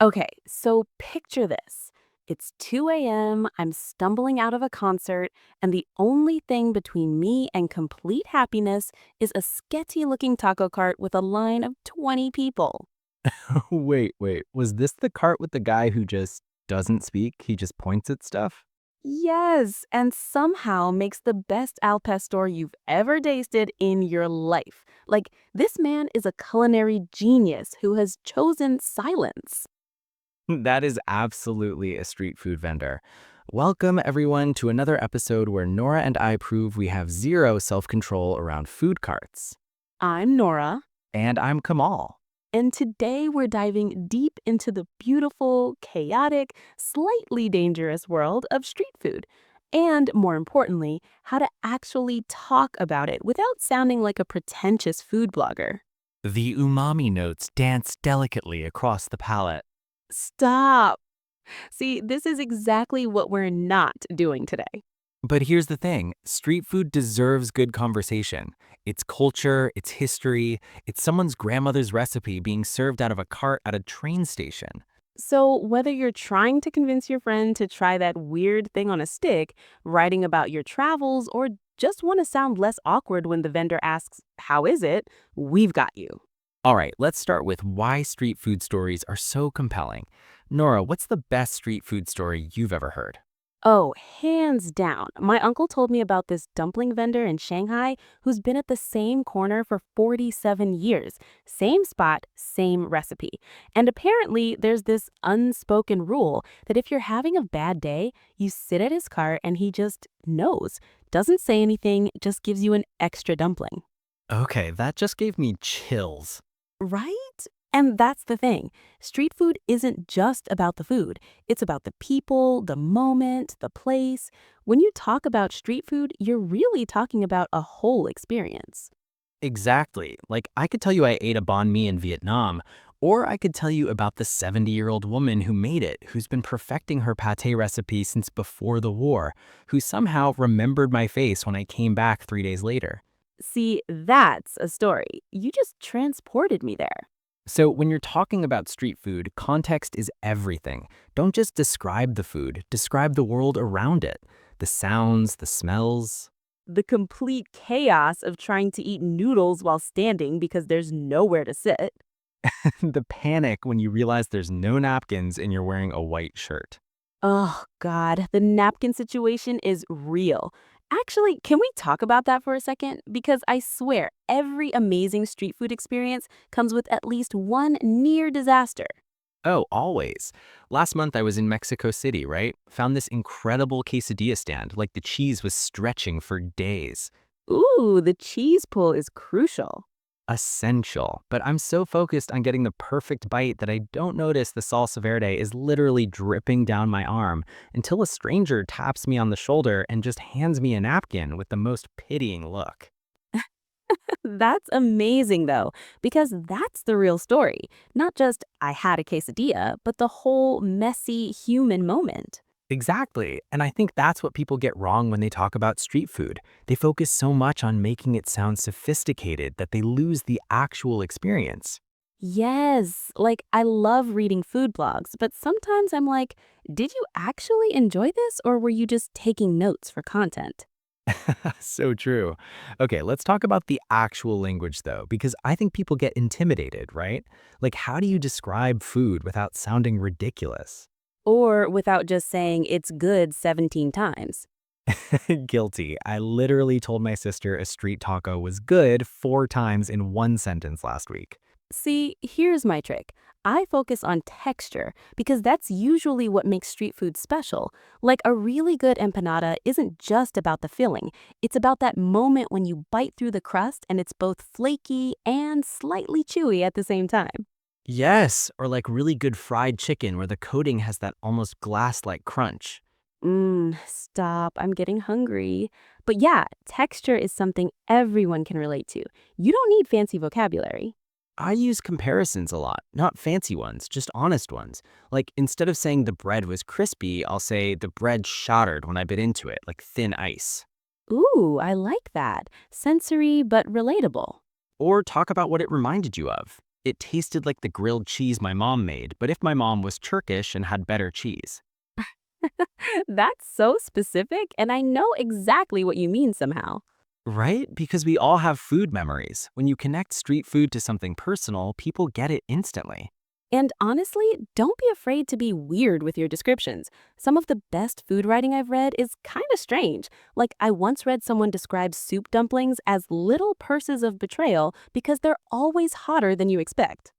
Okay, so picture this. It's 2 a.m., I'm stumbling out of a concert, and the only thing between me and complete happiness is a sketchy looking taco cart with a line of 20 people. Wait. Was this the cart with the guy who just doesn't speak? He just points at stuff? Yes, and somehow makes the best al pastor you've ever tasted in your life. Like, this man is a culinary genius who has chosen silence. That is absolutely a street food vendor. Welcome, everyone, to another episode where Nora and I prove we have zero self control around food carts. I'm Nora. And I'm Kamal. And today we're diving deep into the beautiful, chaotic, slightly dangerous world of street food. And more importantly, how to actually talk about it without sounding like a pretentious food blogger. The umami notes dance delicately across the palate. Stop! See, this is exactly what we're not doing today. But here's the thing, street food deserves good conversation. It's culture, it's history, it's someone's grandmother's recipe being served out of a cart at a train station. So, whether you're trying to convince your friend to try that weird thing on a stick, writing about your travels, or just want to sound less awkward when the vendor asks, "How is it?" we've got you. All right, let's start with why street food stories are so compelling. Nora, what's the best street food story you've ever heard? Oh, hands down. My uncle told me about this dumpling vendor in Shanghai who's been at the same corner for 47 years. Same spot, same recipe. And apparently, there's this unspoken rule that if you're having a bad day, you sit at his cart and he just knows. Doesn't say anything, just gives you an extra dumpling. Okay, that just gave me chills. Right? And that's the thing. Street food isn't just about the food. It's about the people, the moment, the place. When you talk about street food, you're really talking about a whole experience. Exactly. Like, I could tell you I ate a banh mi in Vietnam, or I could tell you about the 70-year-old woman who made it, who's been perfecting her pate recipe since before the war, who somehow remembered my face when I came back 3 days later. See, that's a story. You just transported me there. So, when you're talking about street food, context is everything. Don't just describe the food, describe the world around it. The sounds, the smells. The complete chaos of trying to eat noodles while standing because there's nowhere to sit. The panic when you realize there's no napkins and you're wearing a white shirt. Oh, God, the napkin situation is real. Actually, can we talk about that for a second? Because I swear, every amazing street food experience comes with at least one near disaster. Oh, always. Last month I was in Mexico City, right? Found this incredible quesadilla stand, like the cheese was stretching for days. Ooh, the cheese pull is crucial. Essential. But I'm so focused on getting the perfect bite that I don't notice the salsa verde is literally dripping down my arm until a stranger taps me on the shoulder and just hands me a napkin with the most pitying look. That's amazing, though, because that's the real story. Not just, I had a quesadilla, but the whole messy human moment. Exactly. And I think that's what people get wrong when they talk about street food. They focus so much on making it sound sophisticated that they lose the actual experience. Yes, like I love reading food blogs, but sometimes I'm like, did you actually enjoy this or were you just taking notes for content? So true. Okay, let's talk about the actual language though, because I think people get intimidated, right? Like, how do you describe food without sounding ridiculous? Or without just saying it's good 17 times. Guilty. I literally told my sister a street taco was good 4 times in one sentence last week. See, here's my trick. I focus on texture because that's usually what makes street food special. Like a really good empanada isn't just about the filling, it's about that moment when you bite through the crust and it's both flaky and slightly chewy at the same time. Yes, or like really good fried chicken where the coating has that almost glass-like crunch. Stop. I'm getting hungry. But yeah, texture is something everyone can relate to. You don't need fancy vocabulary. I use comparisons a lot, not fancy ones, just honest ones. Like instead of saying the bread was crispy, I'll say the bread shattered when I bit into it, like thin ice. Ooh, I like that. Sensory but relatable. Or talk about what it reminded you of. It tasted like the grilled cheese my mom made, but if my mom was Turkish and had better cheese. That's so specific, and I know exactly what you mean somehow. Right? Because we all have food memories. When you connect street food to something personal, people get it instantly. And honestly, don't be afraid to be weird with your descriptions. Some of the best food writing I've read is kind of strange. Like, I once read someone describe soup dumplings as little purses of betrayal because they're always hotter than you expect.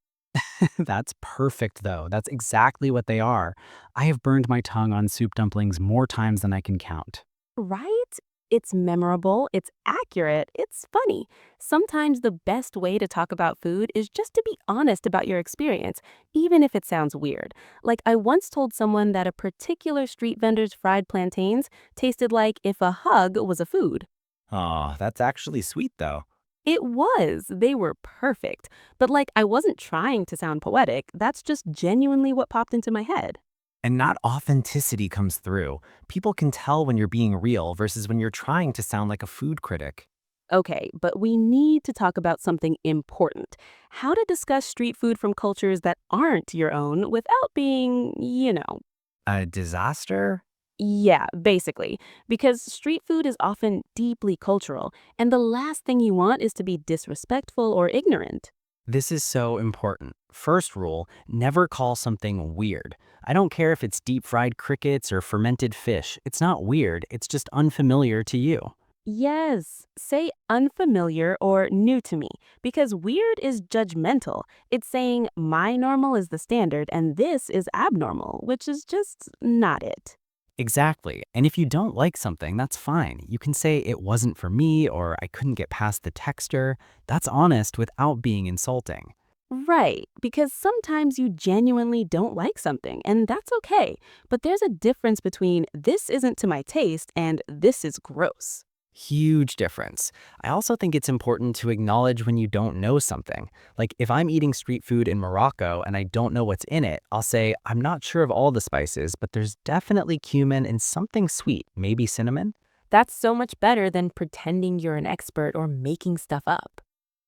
That's perfect, though. That's exactly what they are. I have burned my tongue on soup dumplings more times than I can count. Right? It's memorable, it's accurate, it's funny. Sometimes the best way to talk about food is just to be honest about your experience, even if it sounds weird. Like, I once told someone that a particular street vendor's fried plantains tasted like if a hug was a food. Aw, that's actually sweet, though. It was. They were perfect. But like, I wasn't trying to sound poetic. That's just genuinely what popped into my head. And not authenticity comes through. People can tell when you're being real versus when you're trying to sound like a food critic. Okay, but we need to talk about something important. How to discuss street food from cultures that aren't your own without being. A disaster? Yeah, basically. Because street food is often deeply cultural, and the last thing you want is to be disrespectful or ignorant. This is so important. First rule, never call something weird. I don't care if it's deep fried crickets or fermented fish. It's not weird, it's just unfamiliar to you. Yes, say unfamiliar or new to me, because weird is judgmental. It's saying my normal is the standard and this is abnormal, which is just not it. Exactly. And if you don't like something, that's fine. You can say it wasn't for me or I couldn't get past the texture. That's honest without being insulting. Right, because sometimes you genuinely don't like something, and that's okay. But there's a difference between this isn't to my taste and this is gross. Huge difference. I also think it's important to acknowledge when you don't know something. Like if I'm eating street food in Morocco and I don't know what's in it, I'll say, I'm not sure of all the spices, but there's definitely cumin and something sweet, maybe cinnamon. That's so much better than pretending you're an expert or making stuff up.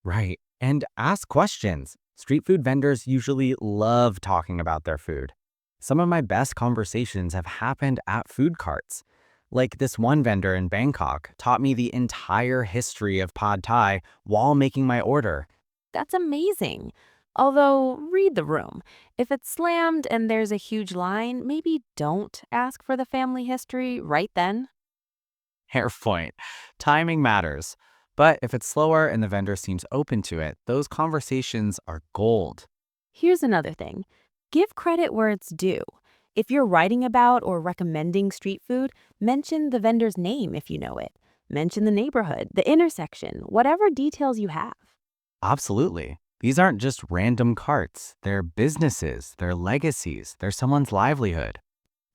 Right. And ask questions. Street food vendors usually love talking about their food. Some of my best conversations have happened at food carts. Like this one vendor in Bangkok taught me the entire history of pad thai while making my order. That's amazing. Although, read the room. If it's slammed and there's a huge line, maybe don't ask for the family history right then. Hair point. Timing matters. But if it's slower and the vendor seems open to it, those conversations are gold. Here's another thing, give credit where it's due. If you're writing about or recommending street food, mention the vendor's name if you know it. Mention the neighborhood, the intersection, whatever details you have. Absolutely. These aren't just random carts. They're businesses, they're legacies, they're someone's livelihood.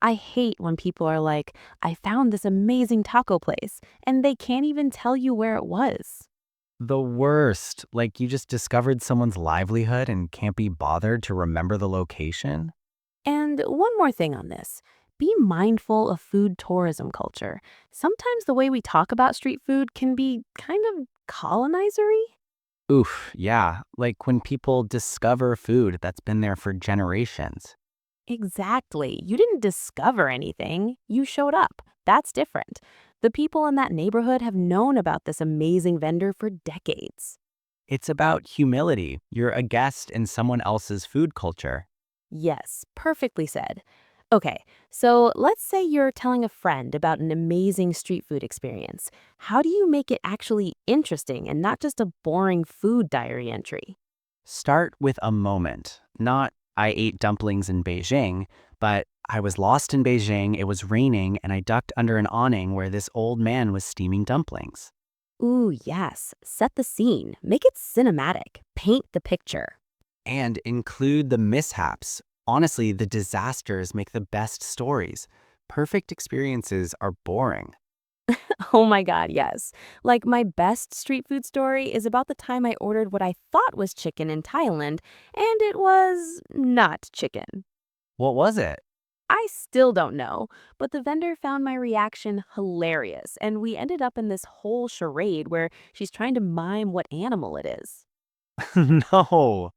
I hate when people are like, I found this amazing taco place, and they can't even tell you where it was. The worst. Like you just discovered someone's livelihood and can't be bothered to remember the location. And one more thing on this, be mindful of food tourism culture. Sometimes the way we talk about street food can be kind of colonizery. Oof, yeah. Like when people discover food that's been there for generations. Exactly. You didn't discover anything, you showed up. That's different. The people in that neighborhood have known about this amazing vendor for decades. It's about humility. You're a guest in someone else's food culture. Yes, perfectly said. Okay, so let's say you're telling a friend about an amazing street food experience. How do you make it actually interesting and not just a boring food diary entry? Start with a moment. Not, I ate dumplings in Beijing, but I was lost in Beijing, it was raining, and I ducked under an awning where this old man was steaming dumplings. Ooh, yes. Set the scene. Make it cinematic. Paint the picture. And include the mishaps. Honestly, the disasters make the best stories. Perfect experiences are boring. Oh my God, yes. Like, my best street food story is about the time I ordered what I thought was chicken in Thailand, and it was not chicken. What was it? I still don't know, but the vendor found my reaction hilarious, and we ended up in this whole charade where she's trying to mime what animal it is. No.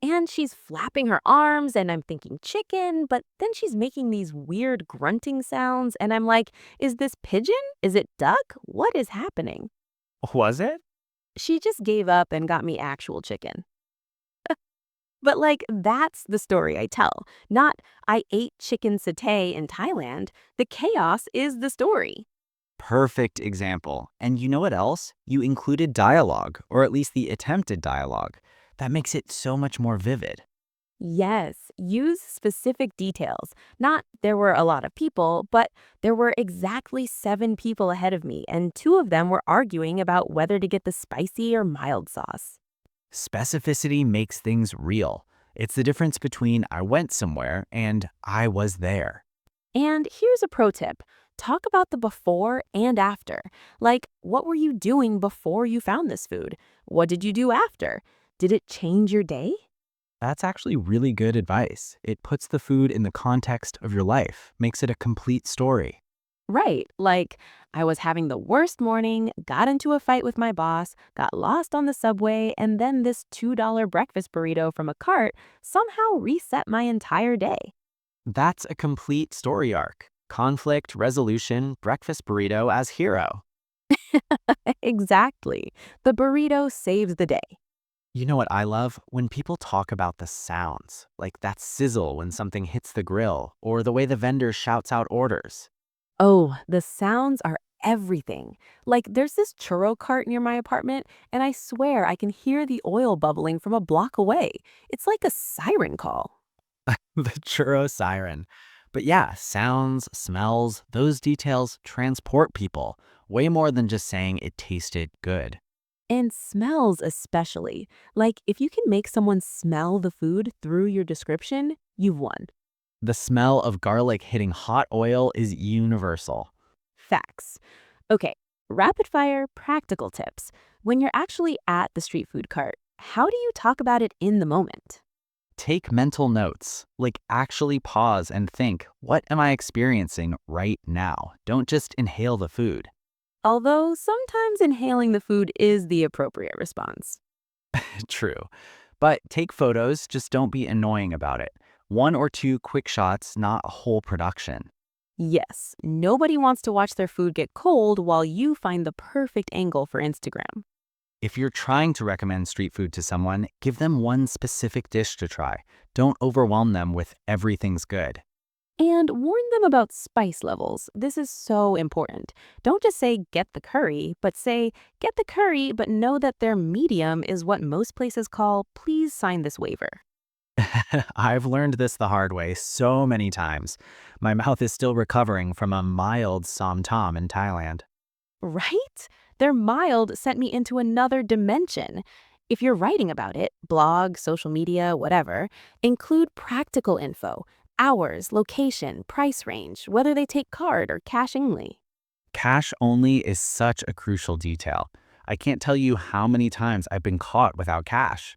And she's flapping her arms, and I'm thinking chicken, but then she's making these weird grunting sounds, and I'm like, is this pigeon? Is it duck? What is happening? Was it? She just gave up and got me actual chicken. But like, that's the story I tell, not I ate chicken satay in Thailand. The chaos is the story. Perfect example. And you know what else? You included dialogue, or at least the attempted dialogue. That makes it so much more vivid. Yes, use specific details. Not there were a lot of people, but there were exactly 7 people ahead of me, and 2 of them were arguing about whether to get the spicy or mild sauce. Specificity makes things real. It's the difference between I went somewhere and I was there. And here's a pro tip, talk about the before and after. Like, what were you doing before you found this food? What did you do after? Did it change your day? That's actually really good advice. It puts the food in the context of your life, makes it a complete story. Right, like I was having the worst morning, got into a fight with my boss, got lost on the subway, and then this $2 breakfast burrito from a cart somehow reset my entire day. That's a complete story arc. Conflict, resolution, breakfast burrito as hero. Exactly. The burrito saves the day. You know what I love? When people talk about the sounds, like that sizzle when something hits the grill, or the way the vendor shouts out orders. Oh, the sounds are everything. Like there's this churro cart near my apartment, and I swear I can hear the oil bubbling from a block away. It's like a siren call. The churro siren. But yeah, sounds, smells, those details transport people way more than just saying it tasted good. And smells especially. Like if you can make someone smell the food through your description, you've won. The smell of garlic hitting hot oil is universal. Facts. Okay, rapid fire practical tips. When you're actually at the street food cart, how do you talk about it in the moment? Take mental notes, like actually pause and think, what am I experiencing right now? Don't just inhale the food. Although sometimes inhaling the food is the appropriate response. True. But take photos, just don't be annoying about it. 1 or 2 quick shots, not a whole production. Yes, nobody wants to watch their food get cold while you find the perfect angle for Instagram. If you're trying to recommend street food to someone, give them one specific dish to try. Don't overwhelm them with everything's good. And warn them about spice levels. This is so important. Don't just say get the curry, but say get the curry, but know that their medium is what most places call please sign this waiver. I've learned this the hard way so many times. My mouth is still recovering from a mild som tam in Thailand. Right? Their mild sent me into another dimension. If you're writing about it, blog, social media, whatever, include practical info, hours, location, price range, whether they take card or cash only. Cash only is such a crucial detail. I can't tell you how many times I've been caught without cash.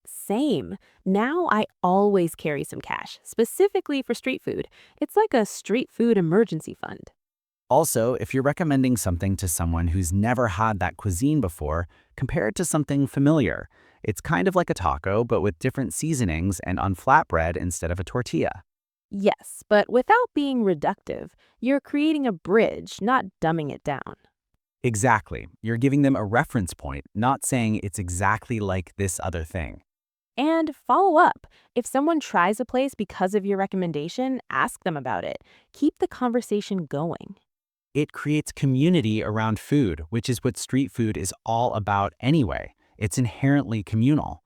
Same. Now I always carry some cash, specifically for street food. It's like a street food emergency fund. Also, if you're recommending something to someone who's never had that cuisine before, compare it to something familiar. It's kind of like a taco, but with different seasonings and on flatbread instead of a tortilla. Yes, but without being reductive, you're creating a bridge, not dumbing it down. Exactly. You're giving them a reference point, not saying it's exactly like this other thing. And follow up. If someone tries a place because of your recommendation, ask them about it. Keep the conversation going. It creates community around food, which is what street food is all about anyway. It's inherently communal.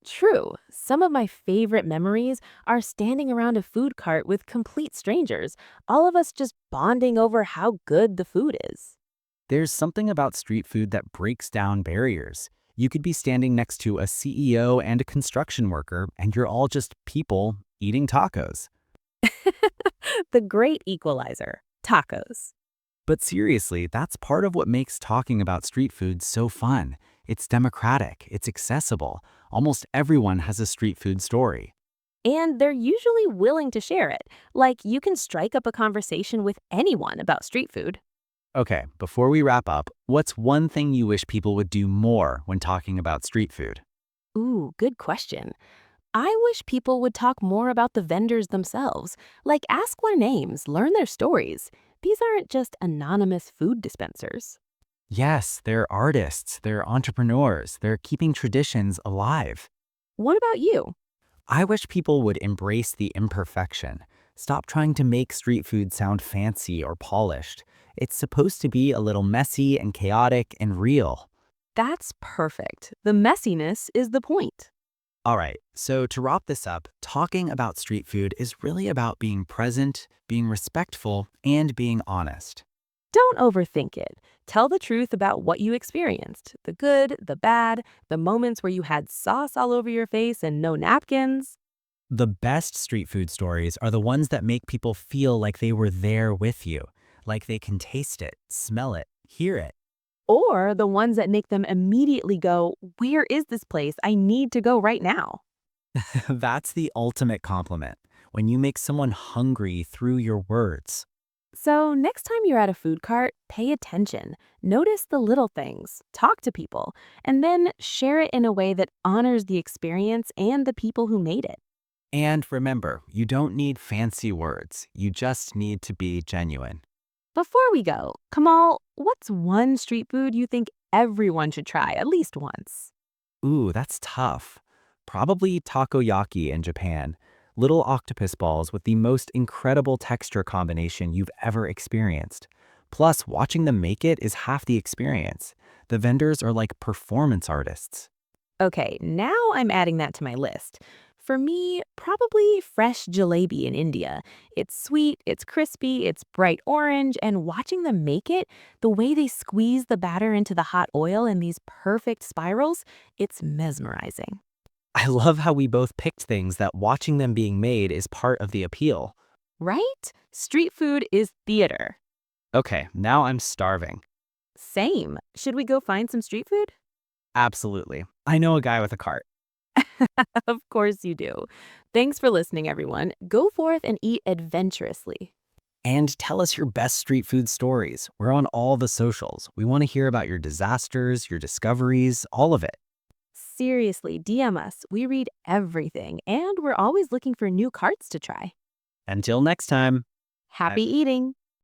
True, some of my favorite memories are standing around a food cart with complete strangers, all of us just bonding over how good the food is. There's something about street food that breaks down barriers. You could be standing next to a CEO and a construction worker, and you're all just people eating tacos. The great equalizer, tacos. But seriously, that's part of what makes talking about street food so fun. It's democratic, it's accessible. Almost everyone has a street food story. And they're usually willing to share it. Like you can strike up a conversation with anyone about street food. Okay, before we wrap up, what's one thing you wish people would do more when talking about street food? Ooh, good question. I wish people would talk more about the vendors themselves, like ask their names, learn their stories. These aren't just anonymous food dispensers. Yes, they're artists, they're entrepreneurs, they're keeping traditions alive. What about you? I wish people would embrace the imperfection. Stop trying to make street food sound fancy or polished. It's supposed to be a little messy and chaotic and real. That's perfect. The messiness is the point. All right, so to wrap this up, talking about street food is really about being present, being respectful, and being honest. Don't overthink it. Tell the truth about what you experienced, the good, the bad, the moments where you had sauce all over your face and no napkins, The best street food stories are the ones that make people feel like they were there with you, like they can taste it, smell it, hear it. or the ones that make them immediately go, "Where is this place? I need to go right now." That's the ultimate compliment, when you make someone hungry through your words. So, next time you're at a food cart, pay attention. Notice the little things, talk to people, and then share it in a way that honors the experience and the people who made it. And remember, you don't need fancy words, you just need to be genuine. Before we go, Kamal, what's one street food you think everyone should try at least once? Ooh, that's tough. Probably takoyaki in Japan. Little octopus balls with the most incredible texture combination you've ever experienced. Plus, watching them make it is half the experience. The vendors are like performance artists. Okay, now I'm adding that to my list. For me, probably fresh jalebi in India. It's sweet, it's crispy, it's bright orange, and watching them make it, the way they squeeze the batter into the hot oil in these perfect spirals, it's mesmerizing. I love how we both picked things that watching them being made is part of the appeal. Right? Street food is theater. Okay, now I'm starving. Same. Should we go find some street food? Absolutely. I know a guy with a cart. Of course you do. Thanks for listening, everyone. Go forth and eat adventurously. And tell us your best street food stories. We're on all the socials. We want to hear about your disasters, your discoveries, all of it. Seriously, DM us. We read everything, and we're always looking for new carts to try. Until next time. Happy eating!